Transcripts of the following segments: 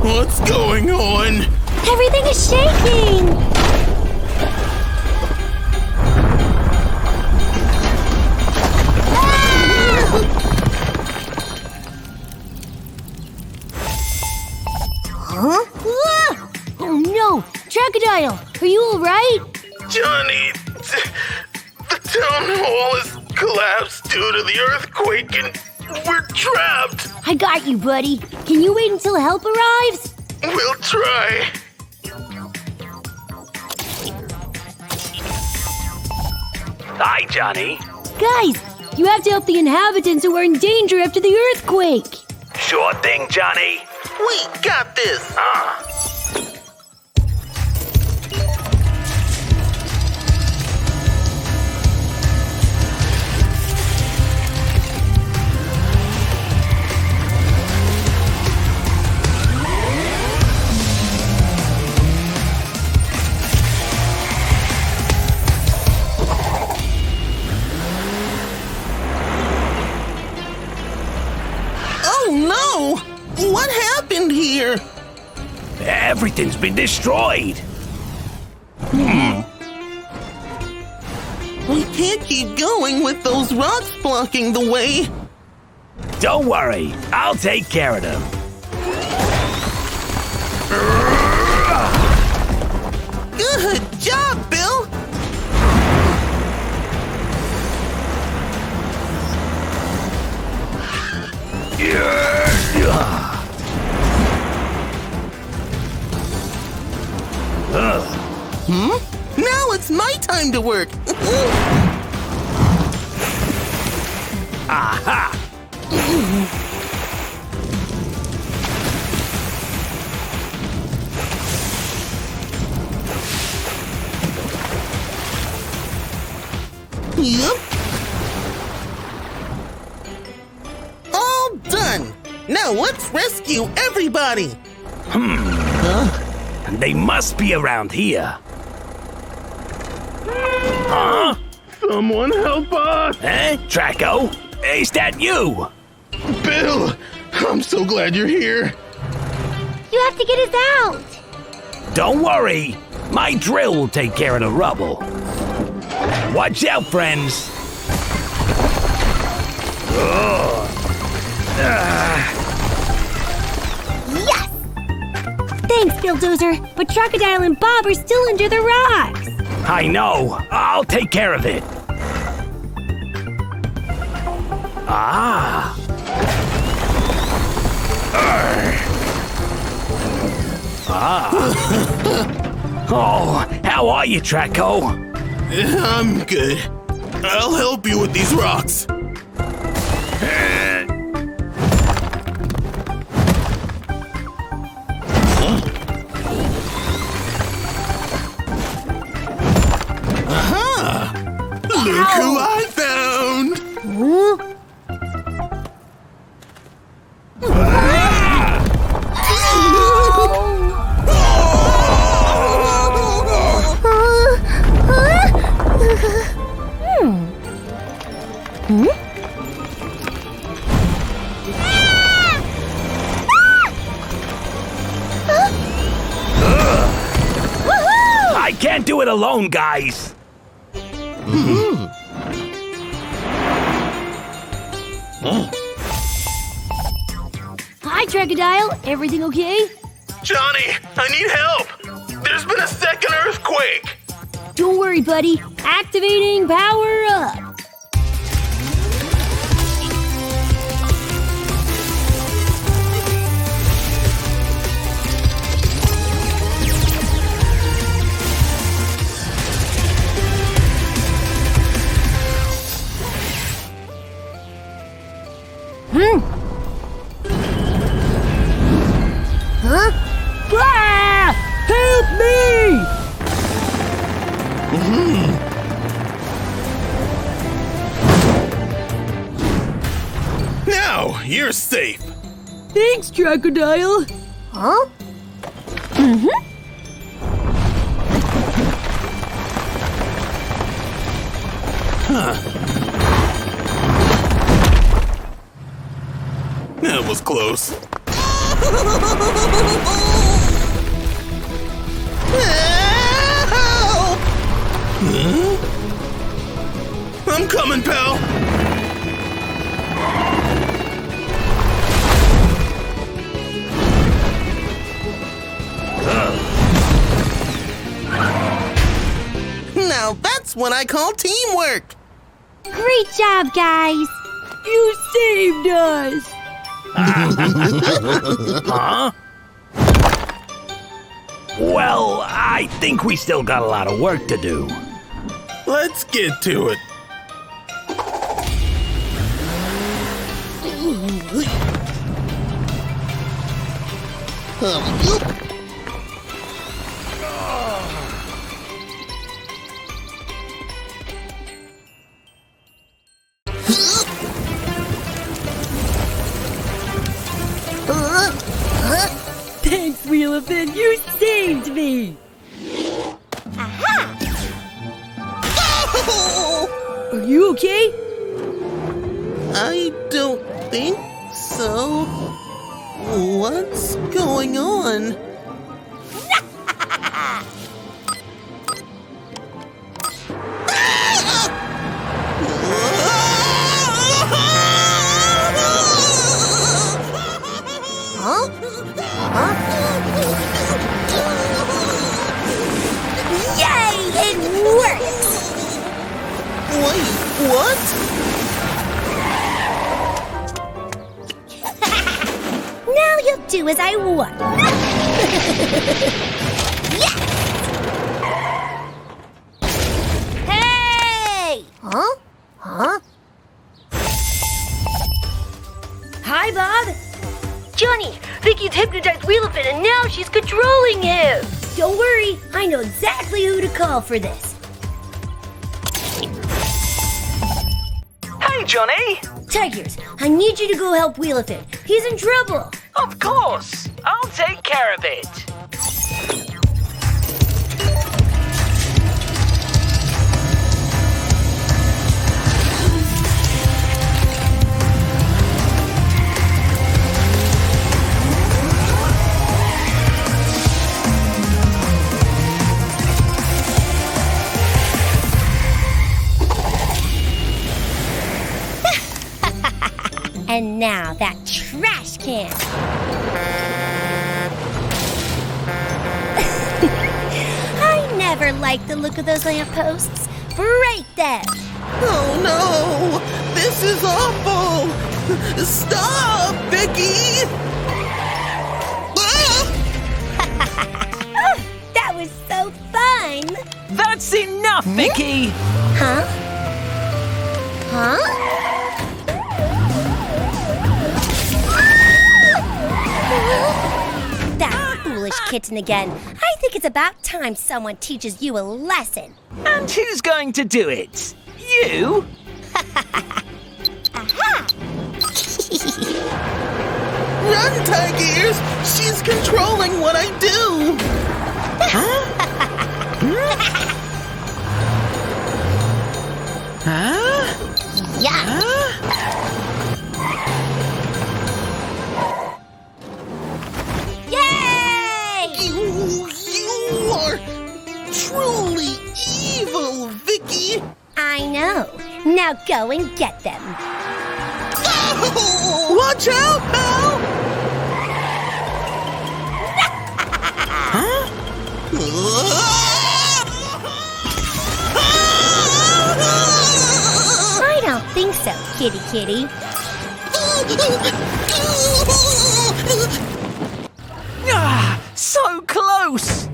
What's going on? Everything is shaking! Huh? Oh no! Trackodile, are you alright? Jonny, the town hall has collapsed due to the earthquake and we're trapped. I got you, buddy. Can you wait until help arrives? We'll try. Hi, Jonny. Guys, you have to help the inhabitants who are in danger after the earthquake. Sure thing, Jonny. We got this. Oh no! What happened here? Everything's been destroyed. We can't keep going with those rocks blocking the way. Don't worry, I'll take care of them. Good job, Bill. Now it's my time to work. Aha! Yep. All done. Now let's rescue everybody. They must be around here. Huh? Someone help us. Eh? Tracko? Is that you? Bill, I'm so glad you're here. You have to get us out! Don't worry. My drill will take care of the rubble. Watch out, friends. Yes! Thanks, Billdozer, but Trackodile and Bob are still under the rocks. I know. I'll take care of it. Ah. Oh, how are you, Tracko? I'm good. I'll help you with these rocks. Aha! Look who I found! I can't do it alone, guys. Hi, Trackodile. Everything okay? Jonny, I need help! There's been a second earthquake! Don't worry, buddy. Activating power up. Huh? Ah! Help me! Now, you're safe. Thanks, Trackodile. Huh? That was close. Help! Huh? I'm coming, pal. Now that's what I call teamwork. Great job, guys. You saved us. Huh? Well, I think we still got a lot of work to do. Let's get to it. Thanks, Wheel of It. You saved me. Are you okay? I don't think so. What's going on? Huh? Yay! It worked. Wait, what? Now you'll do as I want. Yes! Hey! Huh? Huh? Hi, Bob. Johnny, Vicky's hypnotized Wheel of It and now she's controlling him. Don't worry, I know exactly who to call for this. Hey, Johnny! Tigers, I need you to go help Wheel of It. He's in trouble. Of course! I'll take care of it. And now that trash can. I never liked the look of those lampposts. Break them. Oh no! This is awful! Stop, Vicky! Oh, that was so fun. That's enough, Vicky! Huh? Huh? That foolish kitten again. I think it's about time someone teaches you a lesson. And who's going to do it? You? Run, Tigers! She's controlling what I do! Yeah. Yay! You are truly evil, Vicky! I know. Now go and get them. Oh, watch out, pal! I don't think so, kitty kitty. Ah, so close!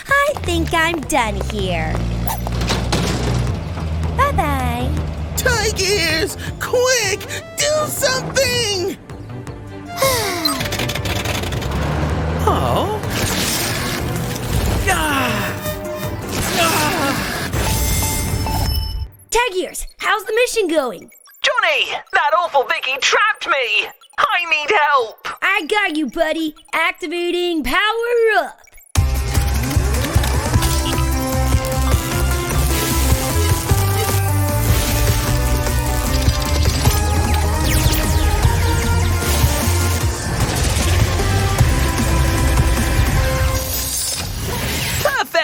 I think I'm done here. Bye-bye. Tigers! Quick! Do something! Oh? Tigers, how's the mission going? Johnny, that awful Vicky trapped me! I need help! I got you, buddy. Activating power up.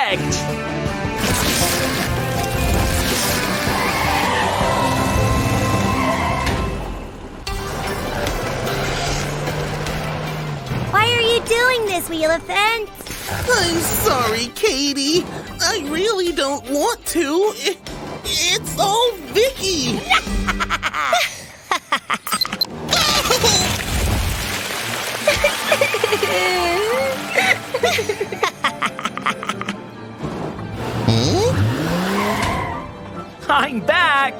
Perfect! Why are you doing this, Wheelifant? I'm sorry, Katie. I really don't want to. It's all Vicky. I'm back!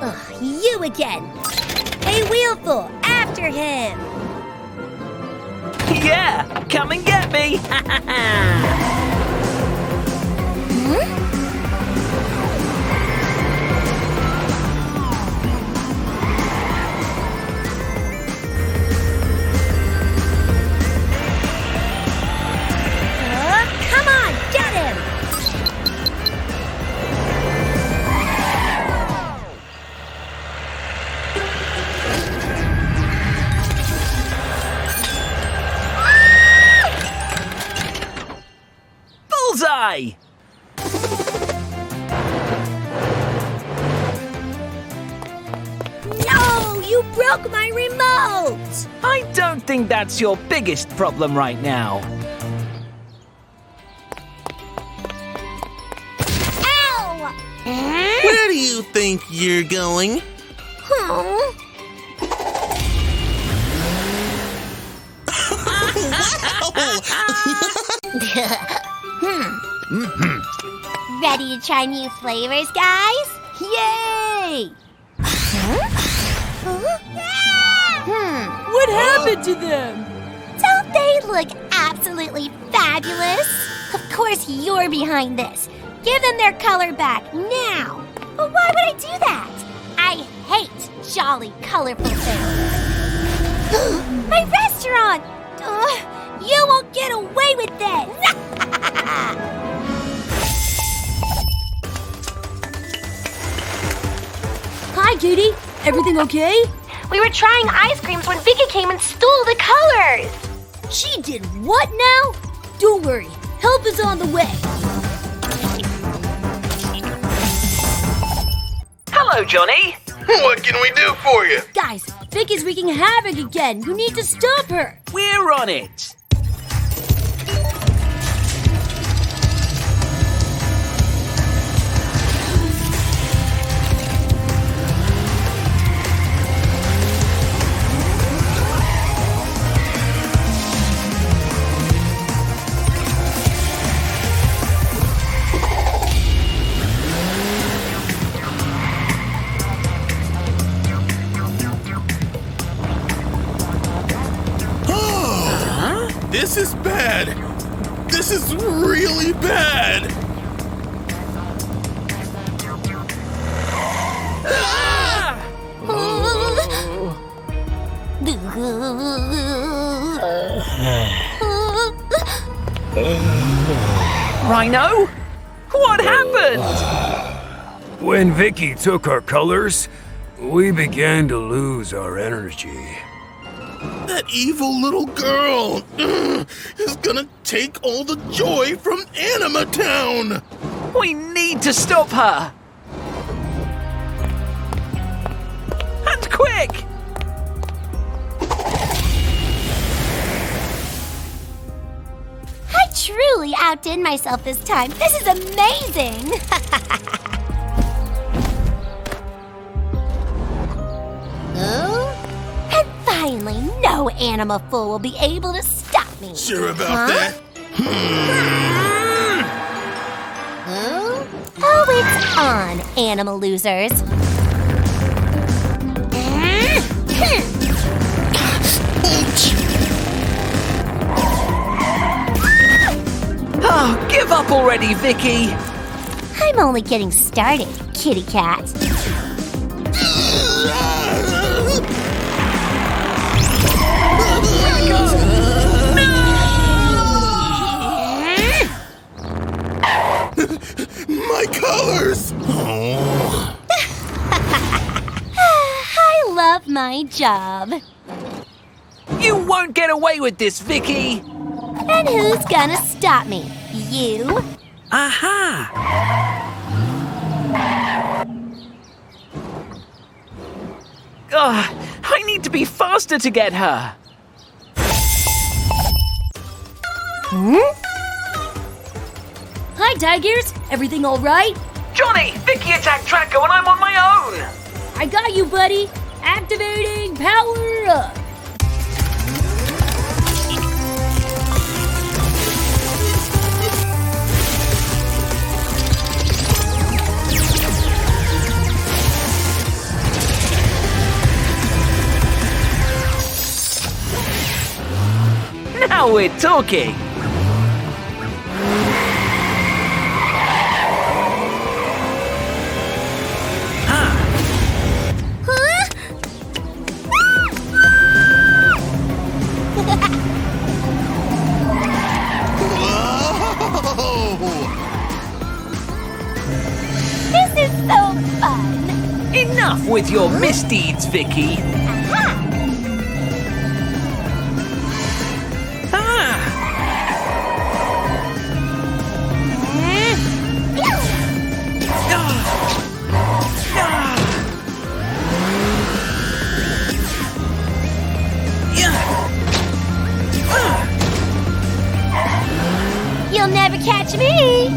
Ugh, you again. Hey, Wheelful, after him. Yeah, come and get me! Come on, get him. Bullseye! No, you broke my remote. I don't think that's your biggest problem right now. Ow! Where do you think you're going? Huh? Ready to try new flavors, guys? Yay! What happened to them? Don't they look absolutely fabulous? Of course you're behind this. Give them their color back now. But why would I do that? I hate jolly, colorful things. My restaurant! You won't get away with this! Hi, Katie. Everything okay? We were trying ice creams when Vicky came and stole the colors! She did what now? Don't worry. Help is on the way. Hello, Johnny. What can we do for you? Guys, Vicky's wreaking havoc again. You need to stop her. We're on it. This is bad. This is really bad. Rhino? What happened? When Vicky took our colors, we began to lose our energy. That evil little girl is gonna take all the joy from AnimaTown. We need to stop her. And quick! I truly outdid myself this time. This is amazing! And finally, no Anima fool will be able to stop me. Sure about that? Oh, it's on, animal losers. Oh, give up already, Vicky. I'm only getting started, kitty cat. My colors! I love my job. You won't get away with this, Vicky! And who's gonna stop me? You? Aha! I need to be faster to get her. Hi, Tigers. Everything all right? Johnny, Vicky attacked Tracko and I'm on my own. I got you, buddy. Activating power up. Now we're talking. This is so fun. Enough with your misdeeds, Vicky. You'll never catch me.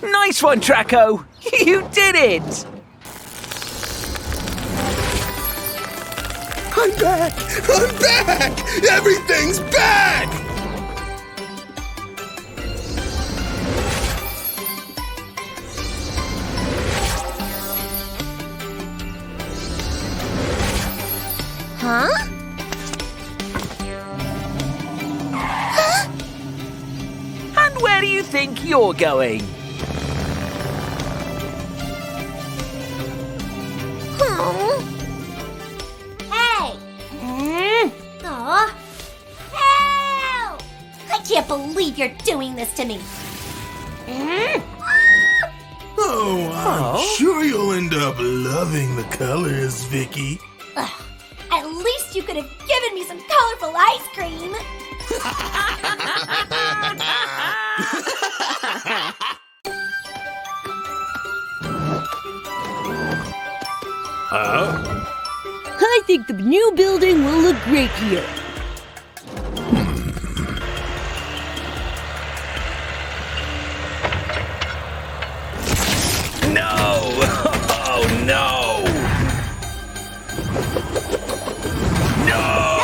Nice one, Tracko. You did it. I'm back! I'm back! Everything's back! Huh? And where do you think you're going? Hey! Aw. Help! I can't believe you're doing this to me. Oh, I'm sure you'll end up loving the colors, Vicky. Ugh, at least you could have given me some colorful ice cream. I think the new building will look great here. No! Oh, no! No!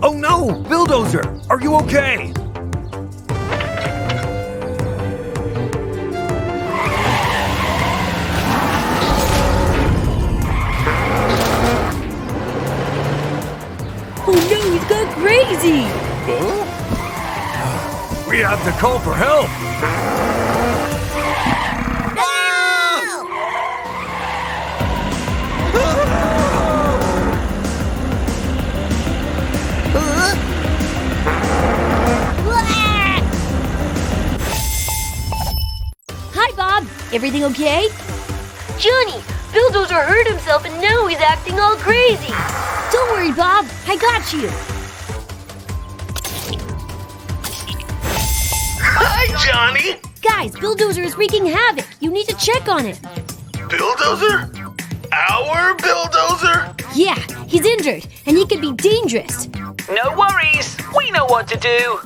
Oh, no! Billdozer! Are you okay? Oh no, he's gone crazy! We have to call for help! Hi, Bob. Everything okay? Johnny, Bulldozer hurt himself and now he's acting all crazy. Don't worry, Bob. I got you. Hi, Johnny! Guys, Bulldozer is wreaking havoc. You need to check on him. Billdozer? Our Billdozer? Yeah, he's injured, and he could be dangerous. No worries. We know what to do.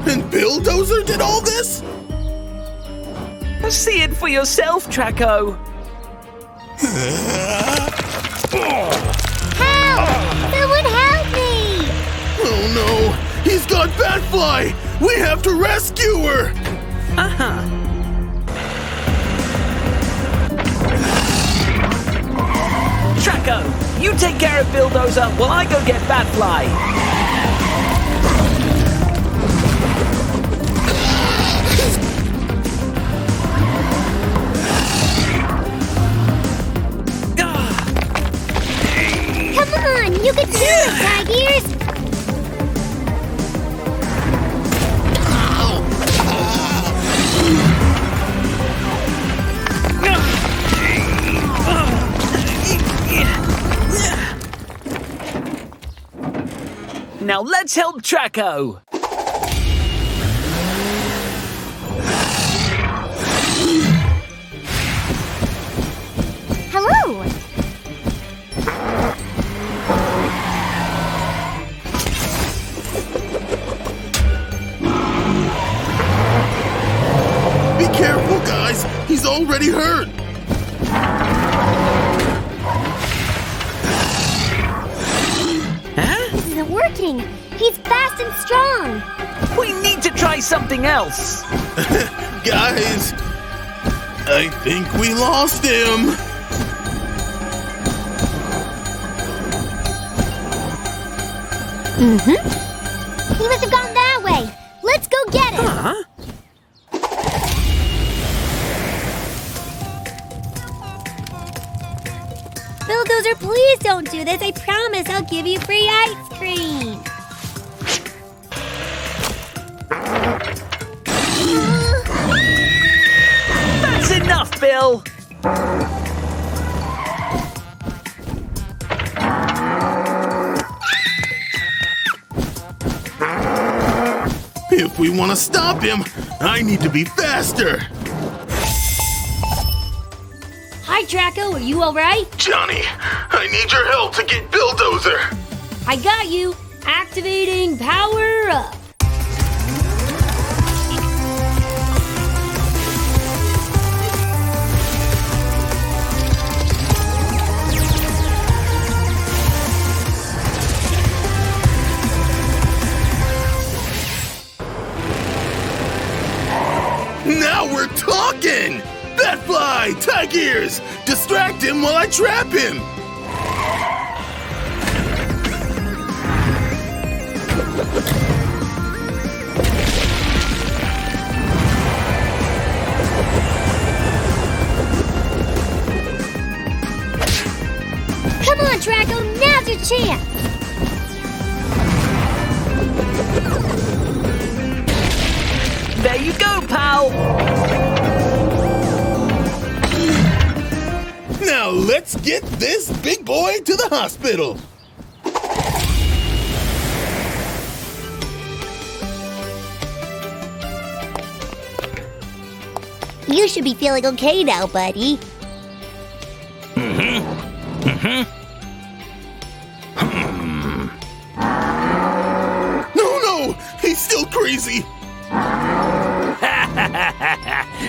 And Billdozer did all this? See it for yourself, Tracko. Help! Someone help me! Oh no! He's got Batfly! We have to rescue her! Tracko, you take care of Billdozer while I go get Batfly. Come on, you can do it, Tigers! Now let's help Tracko. Hello! Be careful, guys! He's already hurt! This isn't working! He's fast and strong! We need to try something else. Guys, I think we lost him! He must have gone that way! Let's go get him! Bulldozer, please don't do this. I promise I'll give you free ice cream. That's enough, Bill. If we want to stop him, I need to be faster! Hi, Tracko. Are you all right? Johnny, I need your help to get Billdozer! I got you. Activating power up. Now we're talking! Batfly! Tigers! Distract him while I trap him! Come on, Tracko, now's your chance! There you go, pal. Now let's get this big boy to the hospital! You should be feeling okay now, buddy. No! He's still crazy!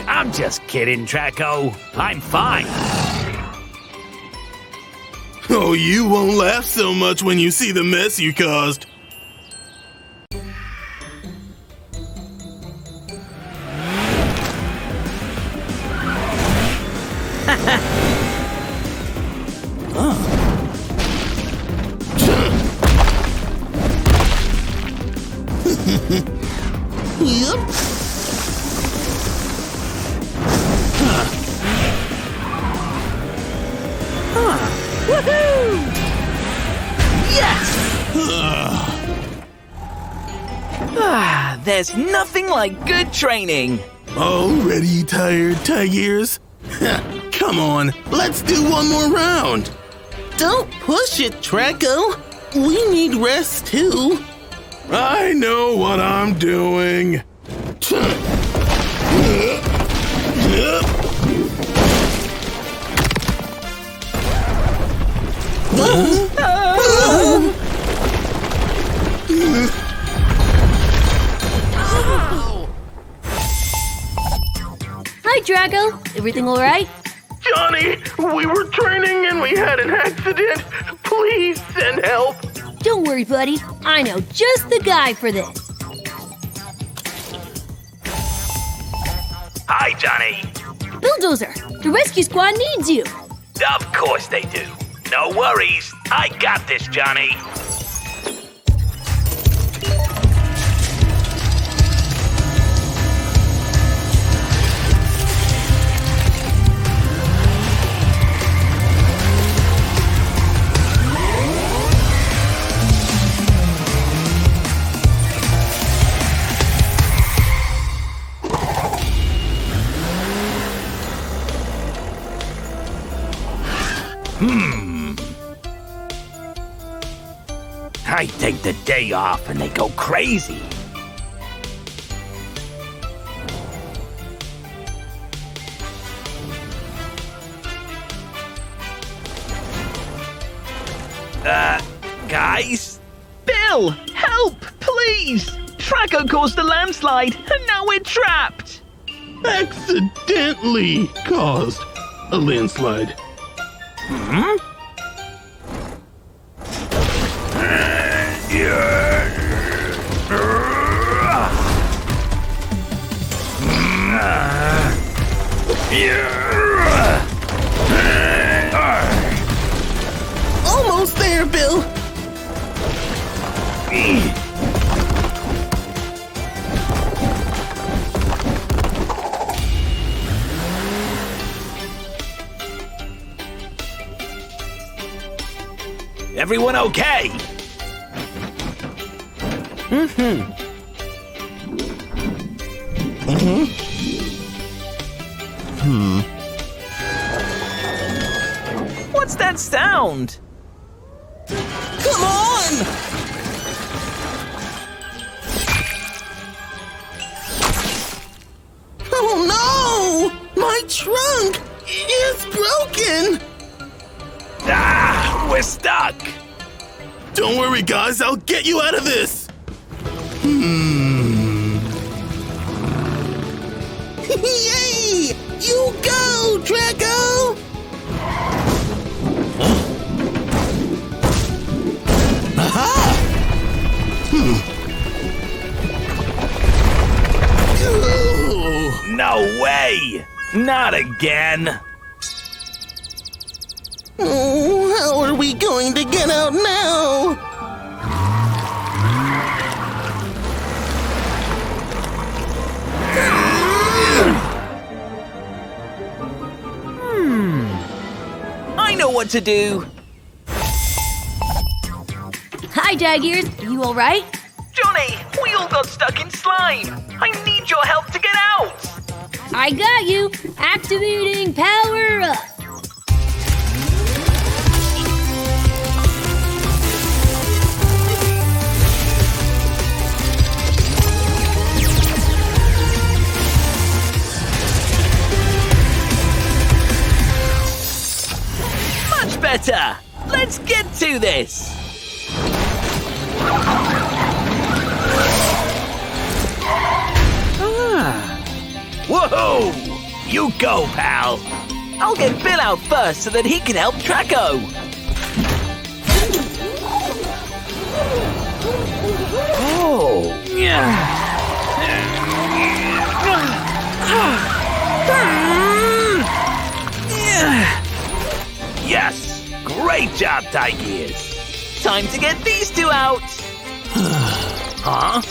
I'm just kidding, Tracko. I'm fine. Oh, you won't laugh so much when you see the mess you caused. Yep. Woohoo! Yes! There's nothing like good training. Already tired, Tigers? Come on, let's do one more round. Don't push it, Tracko. We need rest too. I know what I'm doing. Draco? Everything all right? Johnny, we were training and we had an accident. Please send help. Don't worry, buddy. I know just the guy for this. Hi, Johnny. Bulldozer, the rescue squad needs you. Of course they do. No worries. I got this, Johnny. I take the day off and they go crazy. Guys? Bill, help, please! Tracko caused a landslide, and now we're trapped! Accidentally caused a landslide. Hmm? Almost there, Bill. Everyone okay? What's that sound? Come on! Oh no! My trunk is broken! Ah, we're stuck. Don't worry, guys. I'll get you out of this. Yay! You go, Draco! Aha! No way! Not again! Oh, how are we going to get out now? I know what to do! Hi, Daggers. Are you all right? Johnny, we all got stuck in slime! I need your help to get out! I got you. Activating power up. Much better! Let's get to this! Whoa! You go, pal! I'll get Bill out first so that he can help Tracko! Oh! Yes! Great job, Tigers! Time to get these two out! Huh?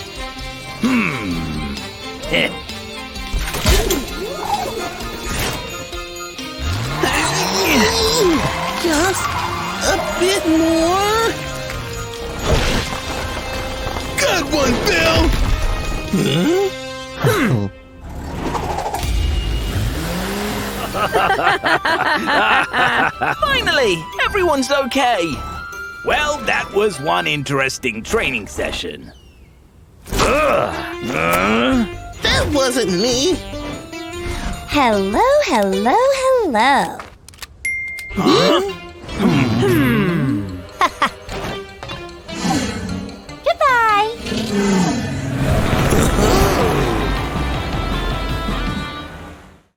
Just a bit more. Good one, Bill. Finally! Everyone's okay! Well, that was one interesting training session. That wasn't me. Hello, hello, hello. Huh?